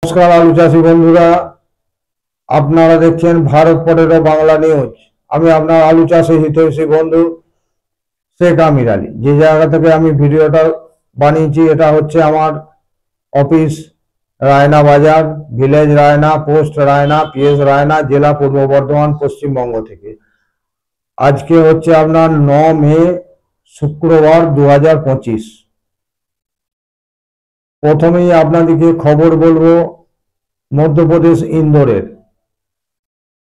নমস্কার আলু চাষী বন্ধুরা, আপনারা দেখছেন ভারত পটেটো বাংলা নিউজ। আমি আপনার আলু চাষী হিতৈষী বন্ধু শেখ আমির আলী। যে জায়গা থেকে আমি ভিডিওটা বানিয়েছি এটা হচ্ছে আমার অফিস, রায়না বাজার, village Raina, post Raina, PS Raina, জেলা পূর্ব বর্ধমান, পশ্চিমবঙ্গ থেকে। আজকে হচ্ছে আপনার 9 মে, শুক্রবার 2025। প্রথমেই আপনাদেরকে খবর বলবো মধ্যপ্রদেশ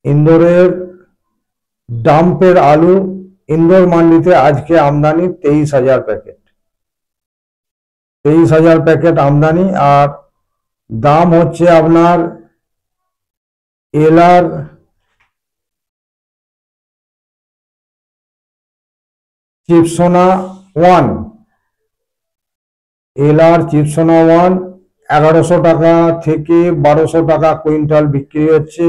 ইন্দোরের ডাম্পের আলু ইন্দোর মান্ডিতে আজকে আমদানি 23,000 প্যাকেট। 23,000 প্যাকেট আমদানি। আর দাম হচ্ছে আপনার এলআর চিপসোনা 1 1100 টাকা থেকে 1200 টাকা কুইন্টাল বিক্রি হচ্ছে।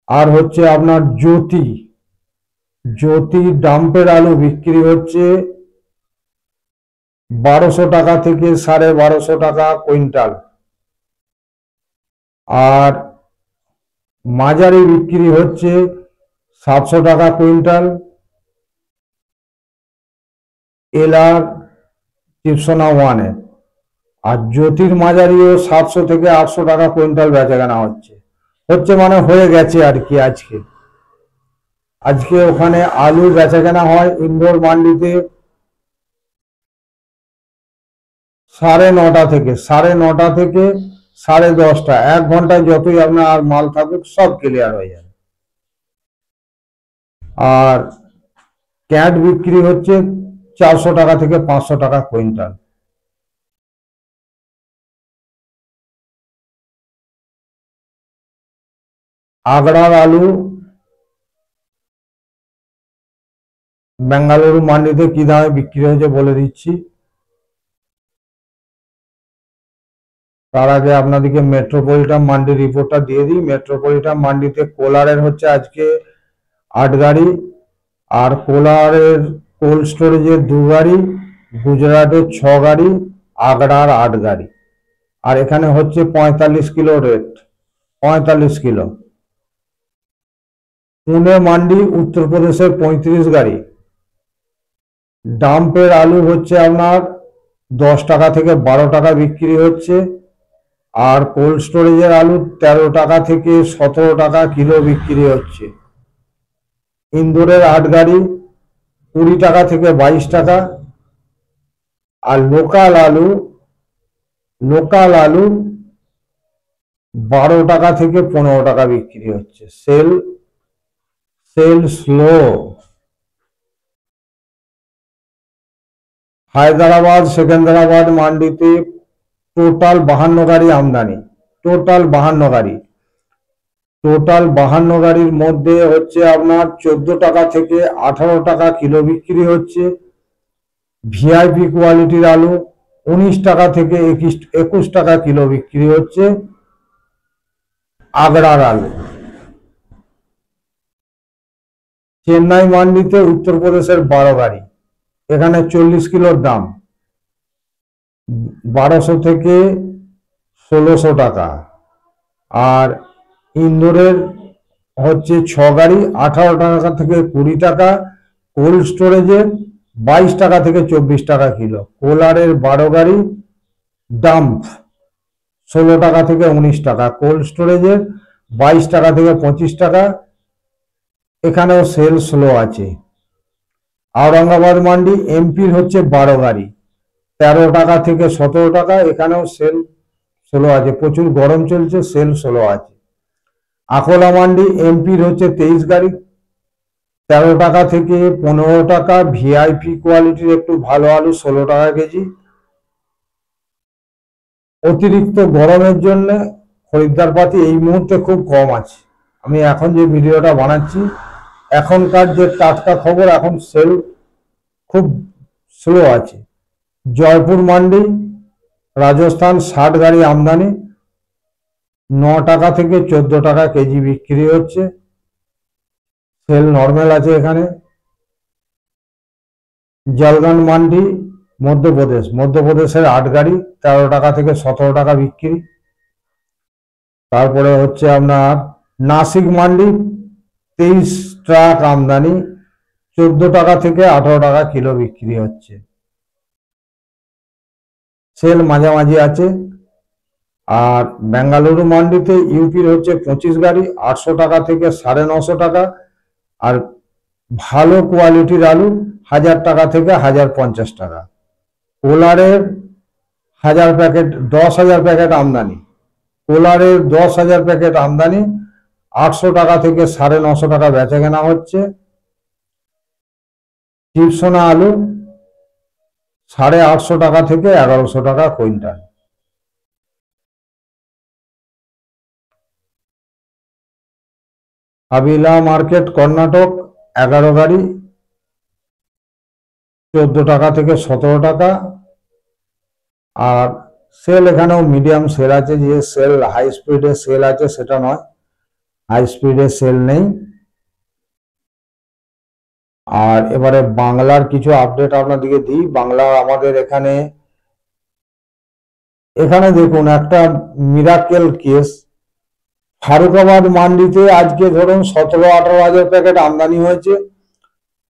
আর হচ্ছে আপনার জ্যোতি ডাম্পের আলু বিক্রি হচ্ছে 1200 টাকা থেকে 1250 টাকা কুইন্টাল। আর মাঝারি বিক্রি হচ্ছে 700 টাকা কুইন্টাল। এলআর চিপসোনা 1 আর জ্যোতির মাঝারিও 700 থেকে 800 টাকা কুইন্টাল বেচাকেনা হচ্ছে মানে হয়ে গেছে আর কি। আজকে ওখানে আলু বেচাকেনা হয় ইন্দোর মান্ডিতে 9:30 থেকে 10:30, 1 ঘন্টায় যতই আপনার মাল থাকুক সব ক্লিয়ার হয়ে যাবে। আর ক্যাট বিক্রি হচ্ছে 400 টাকা থেকে 500 টাকা কুইন্টাল। আগড়ার আলু বেঙ্গালুরু মান্ডিতে কি দামে বিক্রি হয়েছে বলে দিচ্ছি। তার আগে আপনাদেরকে মেট্রোপলিটন মান্ডির রিপোর্টটা দিয়ে দিই। মেট্রোপলিটন মান্ডিতে কোলারের হচ্ছে আজকে 8 গাড়ি, আর কোলারের কোল্ড স্টোরেজের 2 গাড়ি, গুজরাটের 6 গাড়ি, আগড়ার 8 গাড়ি। আর এখানে হচ্ছে 45 kilo rate, 45 kilo. Pune mandi উত্তরপ্রদেশের 35 গাড়ি। ডাম্পের আলু হচ্ছে আপনার 10 টাকা থেকে 12 টাকা বিক্রি হচ্ছে। আর কোল্ড স্টোরেজের আলু 13 টাকা থেকে 17 টাকা কিলো বিক্রি হচ্ছে। ইন্দোরের 8 গাড়ি 20 টাকা থেকে 22 টাকা। আর লোকাল আলু 12 টাকা থেকে 15 টাকা বিক্রি হচ্ছে। Sell slow. হায়দ্রাবাদ সেকেন্দ্রাবাদ মান্ডিতে টোটাল 52 গাড়ি আমদানি। টোটাল 52 গাড়ির মধ্যে হচ্ছে আপনার 14 টাকা থেকে 18 টাকা কিলো বিক্রি হচ্ছে। ভিআইপি কোয়ালিটির আলু 19 টাকা থেকে 21 টাকা কিলো বিক্রি হচ্ছে। আগড়ার আলু চেন্নাই মান্ডিতে উত্তরপ্রদেশের 12 গাড়ি, এখানে 40 কিলোর দাম 1200 থেকে 1600 টাকা। আর ইন্দোরের হচ্ছে 6 গাড়ি 18 টাকা থেকে 20 টাকা। কোল্ড স্টোরেজের 22 টাকা থেকে 24 টাকা কিলো। কোলারের 12 গাড়ি ডাম্প 16 টাকা থেকে 19 টাকা। কোল্ড স্টোরেজের 22 টাকা থেকে 25 টাকা। এখানেও সেল স্লো আছে। আওরঙ্গাবাদ মান্ডি এমপির হচ্ছে 12 গাড়ি 13 টাকা থেকে 17 টাকা। এখানেও সেল স্লো আছে, প্রচুর গরম চলছে, সেল স্লো আছে। আকোলা মান্ডি এমপির হচ্ছে 23 গাড়ি 13 টাকা থেকে 15 টাকা। ভিআইপি কোয়ালিটির একটু ভালো আলু 16 টাকা কেজি। অতিরিক্ত গরমের জন্য খরিদ্দার পাতি এই মুহূর্তে খুব কম আছে। আমি এখন যে ভিডিওটা বানাচ্ছি এখনকার যে টাটকা খবর, এখন সেল খুব স্লো আছে। জয়পুর মান্ডি রাজস্থান 60 গাড়ি আমদানি 9 টাকা থেকে 14 টাকা কেজি বিক্রি হচ্ছে। সেল নর্মাল আছে এখানে। জলগান মান্ডি মধ্যপ্রদেশের 8 গাড়ি 13 টাকা থেকে 17 টাকা বিক্রি। তারপরে হচ্ছে আপনার নাসিক মান্ডি 23 ট্রাক আমদানি, 14 টাকা থেকে 18 টাকা কিলো বিক্রি হচ্ছে। সেল মাঝামাঝি আছে। আর বেঙ্গালুরু মান্ডিতে ইউপির হচ্ছে 25 গাড়ি, 800 টাকা থেকে 950 টাকা। আর ভালো কোয়ালিটির আলু 1000 টাকা থেকে 1050 টাকা। কোলারের 1000 প্যাকেট, 10,000 প্যাকেট আমদানি, কোলারের 10,000 প্যাকেট আমদানি, 800 টাকা থেকে 950 টাকা বেচা কেনা হচ্ছে। চিপসোনা আলু 850 টাকা থেকে 1100 টাকা কুইন্টাল। হাবিলা মার্কেট কর্ণাটক 11 গাড়ি, 14 টাকা থেকে 17 টাকা। আর সেল এখানেও মিডিয়াম সেল আছে, যে সেল হাই স্পিডে সেল আছে সেটা নয়, হাই স্পিডে সেল নেই। আর এবারে বাংলার কিছু আপডেট আপনাদেরকে দিই। বাংলা আমাদের এখানে দেখুন একটা মিরাকেল কেস। ফারুকাবাদ মান্ডিতে আজকে ধরুন 17-18 হাজার প্যাকেট আমদানি হয়েছে।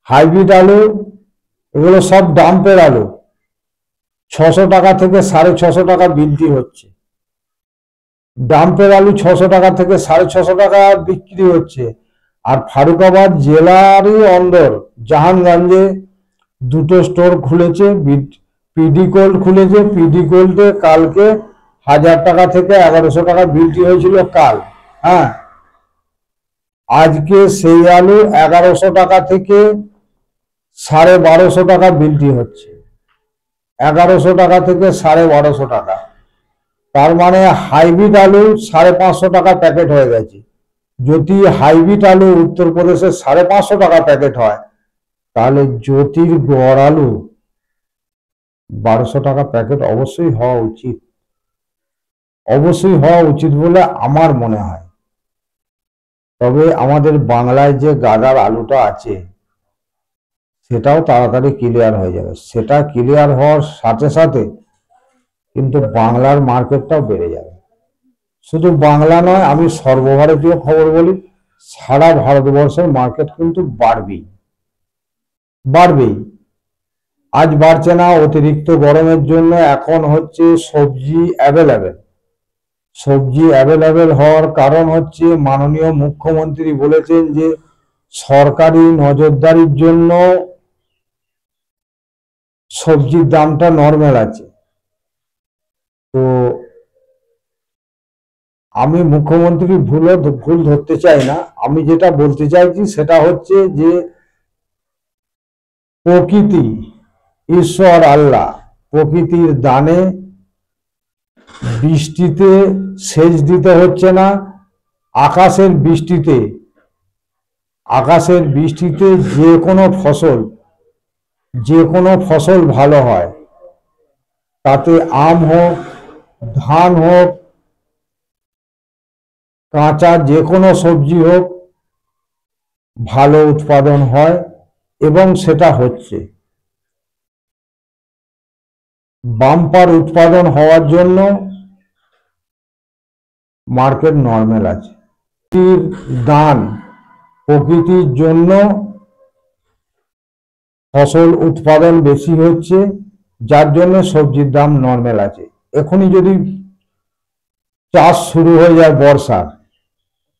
হাইব্রিড আলু এগুলো সব ডাম্পের আলু, 600 টাকা থেকে 650 টাকা বিক্রি হচ্ছে। ডাম্পের আলু 600 টাকা থেকে 650 টাকা বিক্রি হচ্ছে। আর ফারুকাবাদ জেলারই অন্দর জাহানগঞ্জে দুটো স্টোর খুলেছে, পিডি গোল্ড খুলেছে। পিডি গোল্ডে কালকে 1000 টাকা থেকে 1100 টাকা বিক্রি হয়েছিল কাল। হ্যাঁ, আজকে সেই আলু 1100 টাকা থেকে 1250 টাকা বিক্রি হচ্ছে। 1100 টাকা থেকে 1250 টাকা। তার মানে হাইব্রিড আলু 550 টাকা প্যাকেট হয়ে গেছে। যদি হাইব্রিড আলু উত্তরপ্রদেশে 550 টাকা প্যাকেট হয়, তাহলে জ্যোতির গড় আলু 1200 টাকা প্যাকেট অবশ্যই হওয়া উচিত, অবশ্যই হওয়া উচিত বলে আমার মনে হয়। তবে আমাদের বাংলায় যে গাদার আলুটা আছে সেটাও তাড়াতাড়ি ক্লিয়ার হয়ে যাবে। সেটা ক্লিয়ার হওয়ার সাথে সাথে কিন্তু বাংলার মার্কেটটাও বেড়ে যাবে। শুধু বাংলা নয়, আমি সর্বভারতীয় খবর বলি, সারা ভারতবর্ষের মার্কেট কিন্তু বাড়বেই বাড়বেই। আজ বাড়ছে না অতিরিক্ত গরমের জন্য, এখন হচ্ছে সবজি অ্যাভেলেবেল। সবজি অ্যাভেলেবেল হওয়ার কারণ হচ্ছে মাননীয় মুখ্যমন্ত্রী বলেছেন যে সরকারি নজরদারির জন্য সবজির দামটা নর্মাল আছে। তো আমি মুখ্যমন্ত্রী ভুল ধরতে চাই না। আমি যেটা বলতে চাইছি সেটা হচ্ছে যে প্রকৃতি, ঈশ্বর আল্লাহ প্রকৃতির দানে বৃষ্টিতে সেচ দিতে হচ্ছে না। আকাশের বৃষ্টিতে যে কোনো ফসল ভালো হয়। তাতে আম হোক, ধান হোক, কাঁচা যে কোনো সবজি হোক, ভালো উৎপাদন হয় এবং সেটা হচ্ছে। বাম্পার উৎপাদন হওয়ার জন্য মার্কেট নর্মাল আছে। দান প্রকৃতির জন্য ফসল উৎপাদন বেশি হচ্ছে, যার জন্য সবজির দাম নর্মাল আছে। এখনই যদি চাষ শুরু হয়ে যায় বর্ষার,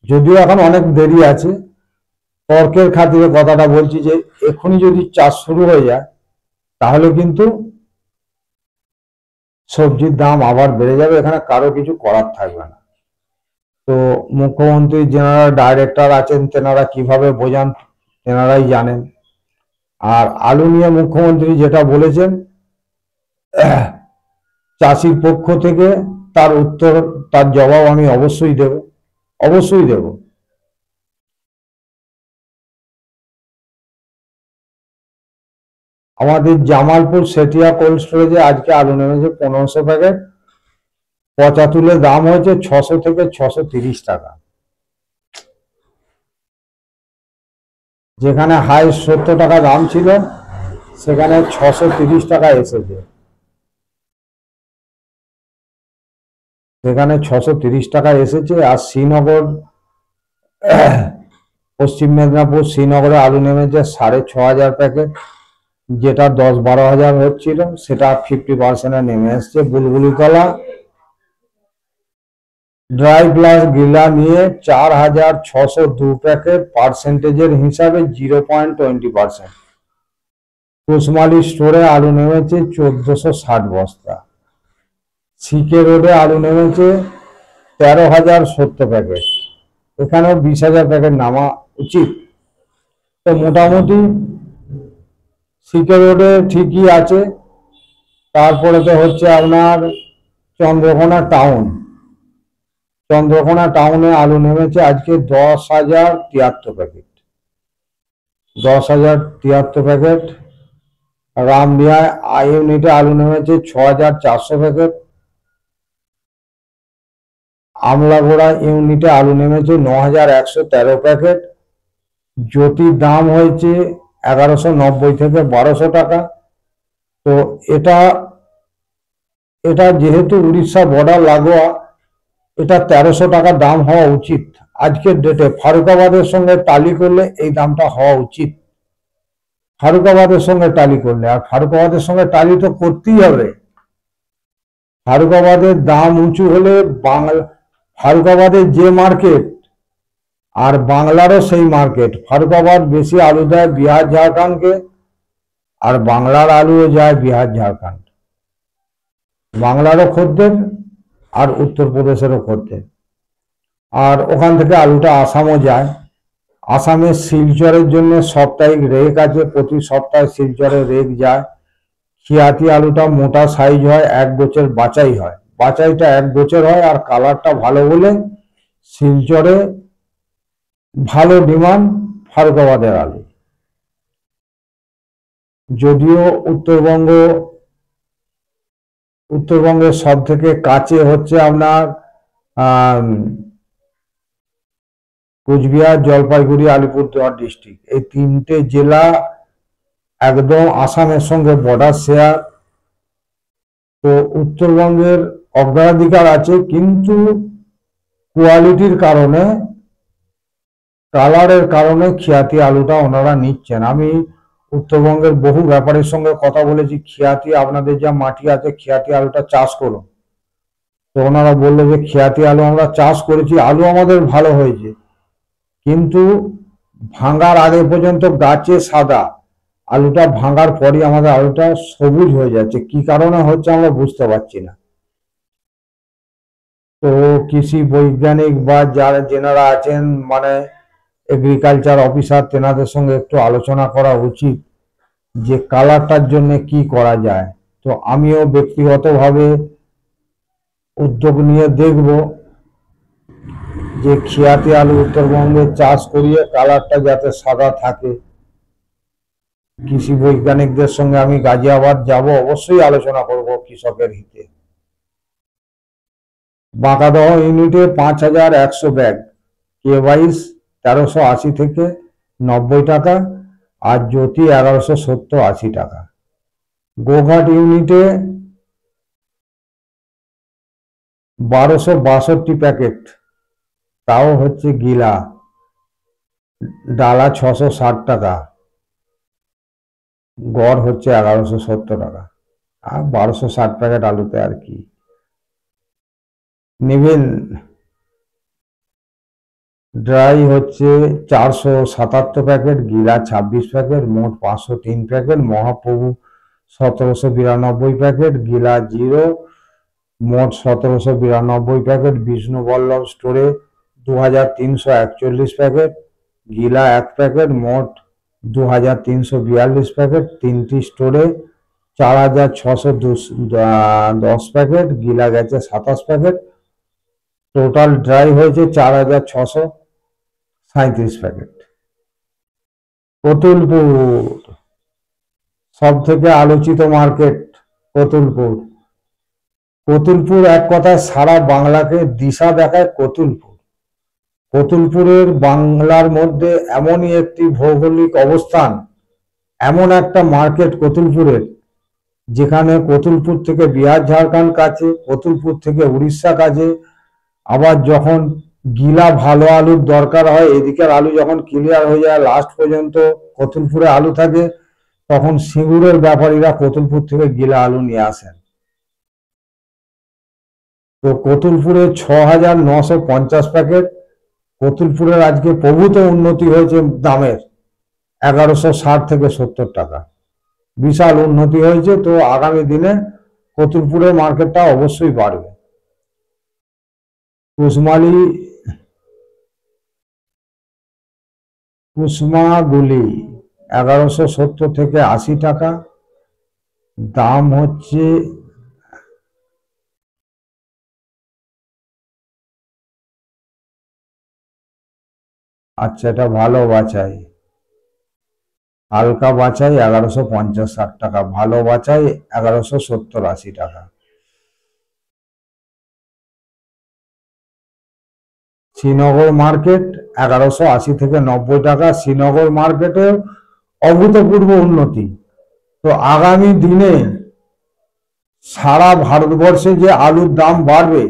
যদিও এখন অনেক দেরি আছে, তর্কের খাতিরে কথাটা বলছি যে এখনই যদি চাষ শুরু হয়ে যায় তাহলে কিন্তু সবজির দাম আবার বেড়ে যাবে, এখানে কারো কিছু করার থাকবে না। তো মুখ্যমন্ত্রী যারা ডাইরেক্টর আছেন তেনারা কিভাবে বোঝান তেনারাই জানেন। আর আলু নিয়ে মুখ্যমন্ত্রী যেটা বলেছেন, চাষির পক্ষ থেকে তার জবাব আমি অবশ্যই দেব। আমাদের জামালপুর সেটিয়া কোল্ড স্টোরেজে আজকে আলু নেমেছে 1500 প্যাকেট। পচা তুলে দাম হয়েছে 600 থেকে 630 টাকা, যেখানে হাই 70 টাকা দাম ছিল সেখানে 630 টাকা এসেছে। সেখানে 630 টাকা এসেছে। আর শ্রীনগর, পশ্চিম মেদিনীপুর শ্রীনগরে আলু নেমেছে 6,500 প্যাকেট, যেটা 10-12 হাজার হচ্ছিল, সেটা 50% নেমে এসছে। বুলবুলিতলা ড্রাই প্লাস গিলা নিয়ে 4,602 প্যাকেট, পার্সেন্টেজের হিসাবে 0.20%। কুশমালি স্টোরে আলু নেমেছে 1460 বস্তা। সিকে রোডে আলু নেমেছে 13,070 প্যাকেট, এখানেও 20,000 প্যাকেট নামা উচিত। তো মোটামুটি সিকে রোডে ঠিকই আছে। তারপরে তো হচ্ছে আপনার চন্দ্রকোনা টাউন। চন্দ্রকোনা টাউনে আলু নেমেছে আজকে 10,073 প্যাকেট, 10,073 প্যাকেট। রামদিয়ায় ইউনিটে আলু নেমেছে 6,400 প্যাকেট। আমলাগোড়া ইউনিটে আলু নেমেছে 9,113 প্যাকেট। জ্যোতির দাম হয়েছে 1190 থেকে 1200 টাকা। তো এটা এটা যেহেতু উড়িষ্যা বর্ডার লাগোয়া, এটা 1300 টাকা দাম হওয়া উচিত আজকের ডেটে। ফারুকাবাদের সঙ্গে টালি করলে এই দামটা হওয়া উচিত, ফারুকাবাদের সঙ্গে টালি করলে। আর ফারুকাবাদের সঙ্গে টালি তো করতেই হবে। ফারুকাবাদের দাম উঁচু হলে ফারুকাবাদের যে মার্কেট, আর বাংলারও সেই মার্কেট। ফারুকাবাদ বেশি আলু দেয় বিহার ঝাড়খণ্ডকে, আর বাংলার আলুও যায় বিহার ঝাড়খণ্ড। বাংলারও খদ্দের আর উত্তরপ্রদেশেরও খদ্দের। আর ওখান থেকে আলুটা আসামও যায়। আসামের শিলচরের জন্য সাপ্তাহিক রেক আছে, প্রতি সপ্তাহে শিলচরে রেক যায়। খিয়াতি আলুটা মোটা সাইজ হয়, এক গোছের বাছাই হয়, বাছাইটা এক গোছের হয়, আর কালারটা ভালো বলে শিলচরে ভালো ডিমান্ড ফারুকাবাদের আলু। যদিও উত্তরবঙ্গের সব থেকে কাছে হচ্ছে আপনার কোচবিহার, জলপাইগুড়ি, আলিপুরদুয়ার ডিস্ট্রিক্ট, এই তিনটে জেলা একদম আসামের সঙ্গে বর্ডার শেয়ার। তো উত্তরবঙ্গের অগ্রাধিকার আছে, কিন্তু কোয়ালিটির কারণে, কালারের কারণে খিয়াতি আলুটা ওনারা নিচ্ছেন। আমি উত্তরবঙ্গের বহু ব্যাপারীর সঙ্গে কথা বলেছি, খিয়াতি আপনাদের যা মাটি আছে খিয়াতি আলুটা চাষ করুন। তো ওনারা বললো যে খিয়াতি আলু আমরা চাষ করেছি, আলু আমাদের ভালো হয়েছে, কিন্তু ভাঙার আগে পর্যন্ত গাছে সাদা, আলুটা ভাঙার পরই আমাদের আলুটা সবুজ হয়ে যাচ্ছে। কি কারণে হচ্ছে আমরা বুঝতে পারছি না। তো কৃষি বৈজ্ঞানিক বা যারা যেনারা আছেন, মানে এগ্রিকালচার অফিসার, তেনাদের সঙ্গে একটু আলোচনা করা উচিত যে কালারটার জন্য কি করা যায়। তো আমিও ব্যক্তিগতভাবে উদ্যোগ নিয়ে দেখব যে খিয়াতি আলু উত্তরবঙ্গে চাষ করিয়ে কালারটা যাতে সাদা থাকে। কৃষি বৈজ্ঞানিকদের সঙ্গে আমি গাজিয়াবাদ যাব, অবশ্যই আলোচনা করব কৃষকের হিতে। বাঁকাদহ ইউনিটে 5,100 ব্যাগ, কে22 1380 থেকে 90 টাকা, আর জ্যোতি 1170-80 টাকা। গোঘাট ইউনিটে 1262 প্যাকেট, তাও হচ্ছে গিলা, ডালা 660 টাকা, গড় হচ্ছে 1170 টাকা। আর 1260 প্যাকেট আলুতে আর কি নেবেন। ড্রাই হচ্ছে 477 প্যাকেট, গিলা 26 প্যাকেট, মোট 503 প্যাকেট। মহাপ্রভু 1792 প্যাকেট, গিলা 0, মোট 1792 প্যাকেট। বিষ্ণু বল্লভ স্টোরে 2341 প্যাকেট, গিলা 1 প্যাকেট, মোট 2342 প্যাকেট। তিনটি স্টোরে 4,610 প্যাকেট, গিলা গেছে 27 প্যাকেট। টোটাল ড্রাই হয়েছে 4,637 প্যাকেট। কতুলপুর সব থেকে আলোচিত মার্কেট। কতুলপুর এক কথায় সারা বাংলাকে দিশা দেখায়। কতুলপুরের বাংলার মধ্যে এমনই একটি ভৌগোলিক অবস্থান, এমন একটা মার্কেট কতুলপুরের, যেখানে কতুলপুর থেকে বিহার ঝাড়খণ্ড কাছে, কতুলপুর থেকে উড়িষ্যা কাছে। আবার যখন গিলা ভালো আলুর দরকার হয়, এদিকের আলু যখন ক্লিয়ার হয়ে যায়, লাস্ট পর্যন্ত কতুলপুরে আলু থাকে, তখন সিঙ্গুরের ব্যাপারীরা কতুলপুর থেকে গিলা আলু নিয়ে আসেন। তো কতুলপুরে ৬,৯৫০ প্যাকেট। কতুলপুরের আজকে প্রভূত উন্নতি হয়েছে দামের, ১১৬০ থেকে ৭০ টাকা, বিশাল উন্নতি হয়েছে। তো আগামী দিনে কতুলপুরের মার্কেটটা অবশ্যই বাড়বে। কুসমাগুলি ১১৭০ থেকে ৮০ টাকা, দাম হচ্ছে। আচ্ছা, এটা ভালো বাছাই, হালকা বাছাই ১১৫০-৬০ টাকা, ভালো বাছাই ১১৭০-৮০ টাকা। শ্রীনগর মার্কেট ১১৮০ থেকে ৯০ টাকা। শ্রীনগর মার্কেটে অভূতপূর্ব উন্নতি। তো আগামী দিনে সারা ভারতবর্ষে যে আলুর দাম বাড়বে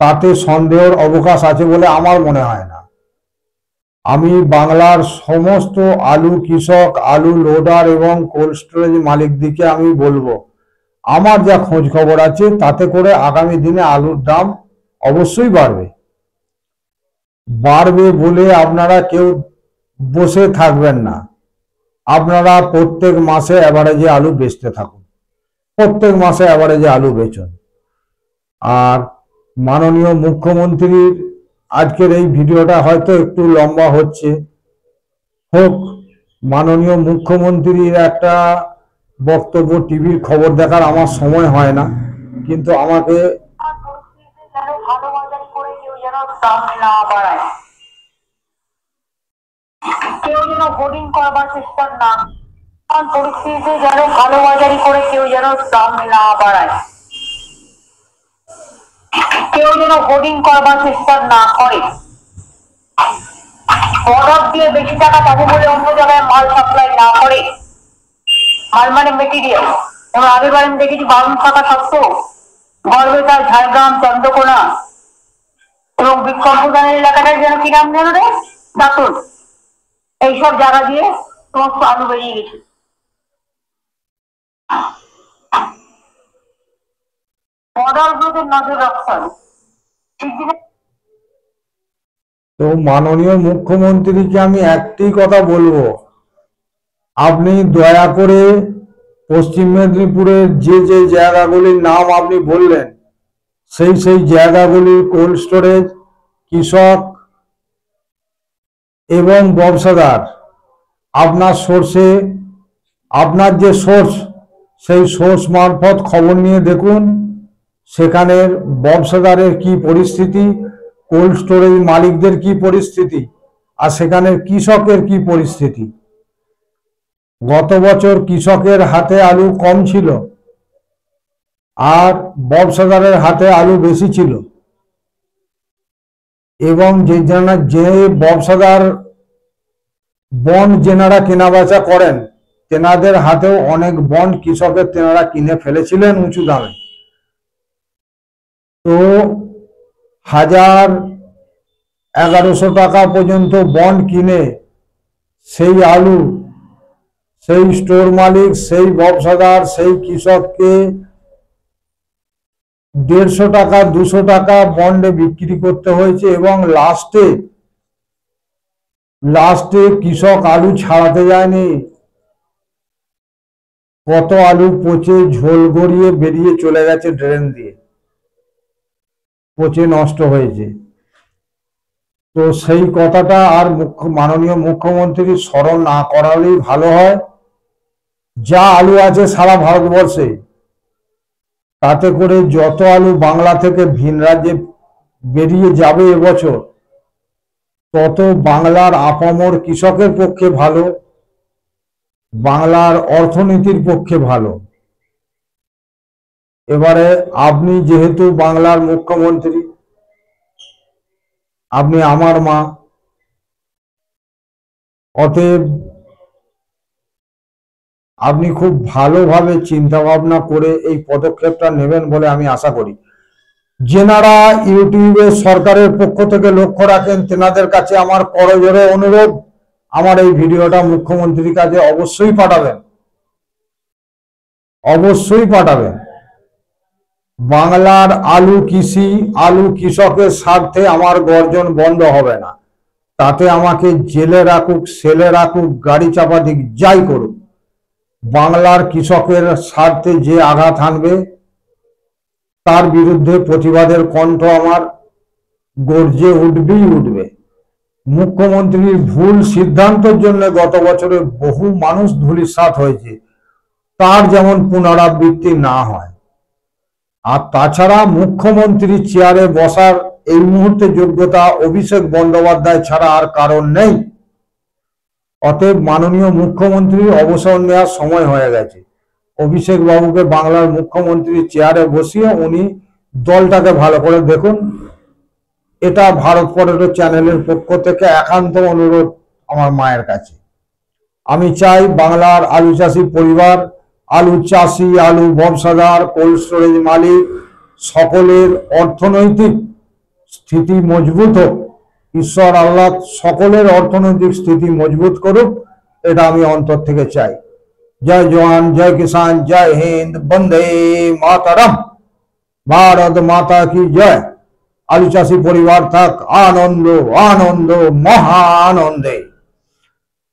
তাতে সন্দেহের অবকাশ আছে বলে আমার মনে হয় না। আমি বাংলার সমস্ত আলু কৃষক, আলু লোডার এবং কোল্ড স্টোরেজ মালিকদিকে আমি বলবো, আমার যা খোঁজ খবর আছে তাতে করে আগামী দিনে আলুর দাম অবশ্যই বাড়বে। বাড়বে বলে আপনারা কেউ বসে থাকবেন না, আপনারা প্রত্যেক মাসে অ্যাভারেজে আলু বেচতে থাকুন, প্রত্যেক মাসে অ্যাভারেজে আলু বেচুন। আর মাননীয় মুখ্যমন্ত্রীর আজকের এই ভিডিওটা হয়তো একটু লম্বা হচ্ছে, হোক, মাননীয় মুখ্যমন্ত্রীর একটা বক্তব্য, টিভির খবর দেখার আমার সময় হয় না, কিন্তু আমাকে কেউ যেন হোর্ডিং করবার চেষ্টা না, পরিস্থিতিতে যেন কালোবাজারি করে কেউ যেন দাম না বাড়ায়, কেউ যেন হোর্ডিং করবার চেষ্টা না করে, অর্ডার দিয়ে বেশি টাকা পাবো বলে অন্য জায়গায় মাল সাপ্লাই না করে। মাল মানে মেটেরিয়াল। এবং আগের বার আমি দেখেছি ৫২ টাকা সত্ত্বেও গড়বেতা, ঝাড়গ্রাম, চন্দ্রকোনা এবং বিক্ষম্পদানের এলাকাটায় যেন কি নাম যেন রে, দাঁতন, এইসব জায়গা দিয়ে সমস্ত আলু বেরিয়ে গেছে। অর্ডারগুলোতে নজর রাখতে হবে। তো মাননীয় মুখ্যমন্ত্রীকে আমি একটি কথা বলবো, আপনি দয়া করে পশ্চিম মেদিনীপুরের যে যে জায়গাগুলির নাম আপনি বললেন, সেই জায়গাগুলির কোল্ড স্টোরেজ, কৃষক এবং ব্যবসাদার, আপনার সোর্সে, আপনার যে সোর্স, সেই সোর্স মারফত খবর নিয়ে দেখুন সেখানের ব্যবসাদারের কি পরিস্থিতি, কোল্ড স্টোরেজ মালিকদের কি পরিস্থিতি, আর সেখানের কৃষকের কি পরিস্থিতি। গত বছর কৃষকের হাতে আলু কম ছিল আর ব্যবসাদারের হাতে আলু বেশি ছিল, এবং যে ব্যবসাদার বন্ড যেনারা কেনাবেচা করেন তেনাদের হাতেও অনেক বন্ড কৃষকের তেনারা কিনে ফেলেছিলেন উঁচু দামে। তো ১,১১০০ টাকা পর্যন্ত বন্ড কিনে সেই আলু সেই স্টোর মালিক, সেই ব্যবসাদার, সেই কৃষককে ১৫০ টাকা ২০০ টাকা বন্ডে বিক্রি করতে হয়েছে, এবং লাস্টে কৃষক আলু ছাড়াতে যায়নি, কত আলু পচে ঝোল গড়িয়ে বেরিয়ে চলে গেছে ড্রেন দিয়ে, পচে নষ্ট হয়েছে। তো সেই কথাটা আর মাননীয় মুখ্যমন্ত্রী স্মরণ না করালেই ভালো হয়। যা আলু আছে সারা ভারতবর্ষে, তাতে করে যত আলু বাংলা থেকে ভিন রাজ্যে বেরিয়ে যাবে এবছর, তত বাংলার আপামর কৃষকের পক্ষে ভালো, বাংলার অর্থনীতির পক্ষে ভালো। এবারে আপনি যেহেতু বাংলার মুখ্যমন্ত্রী, আপনি আমার মা, অতএব আপনি খুব ভালোভাবে চিন্তা ভাবনা করে এই পদক্ষেপটা নেবেন বলে আমি আশা করি। যেনারা ইউটিউবে সরকারের পক্ষ থেকে লক্ষ্য রাখেন তেনাদের কাছে আমার করজোড়ে অনুরোধ, আমার এই ভিডিওটা মুখ্যমন্ত্রীর কাছে অবশ্যই পাঠাবেন, অবশ্যই পাঠাবেন। বাংলার আলু কৃষি, আলু কৃষকের স্বার্থে আমার গর্জন বন্ধ হবে না। তাতে আমাকে জেলে রাখুক, সেলে রাখুক, গাড়ি চাপা দিক, যাই করুক, বাংলার কৃষকের স্বার্থে যে আঘাত হানবে তার বিরুদ্ধে প্রতিবাদের কণ্ঠ আমার গর্জে উঠবেই উঠবে। মুখ্যমন্ত্রীর ভুল সিদ্ধান্তের জন্য গত বছরে বহু মানুষ ধূলিসাৎ হয়েছে, তার যেমন পুনরাবৃত্তি না হয়। আর তাছাড়া মুখ্যমন্ত্রী চেয়ারে বসার এই মুহূর্তে যোগ্যতা অভিষেক বন্দ্যোপাধ্যায় ছাড়া আর কারণ নেই। অতএব মাননীয় মুখ্যমন্ত্রীর অবসর নেওয়ার সময় হয়ে গেছে। অভিষেক বাবুকে বাংলার মুখ্যমন্ত্রীর চেয়ারে বসিয়ে উনি দলটাকে ভালো করে দেখুন। এটা ভারত পটেটো চ্যানেলের পক্ষ থেকে একান্ত অনুরোধ আমার মায়ের কাছে। আমি চাই বাংলার আলু চাষী পরিবার, আলু চাষি, আলু ব্যবসাদার, কোল্ড স্টোরেজ মালিক সকলের অর্থনৈতিক স্থিতি মজবুত হোক। ঈশ্বর আল্লাহ সকলের অর্থনৈতিক স্থিতি মজবুত করুক, এটা আমি অন্তর থেকে চাই। জয় জওয়ান, জয় কিষান, জয় হিন্দ, বন্দে মাতারাম, ভারত মাতা কি জয়। আলু চাষী পরিবার থাক আনন্দ আনন্দ মহানন্দে।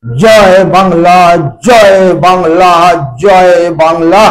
জয় বাংলা, জয় বাংলা, জয় বাংলা।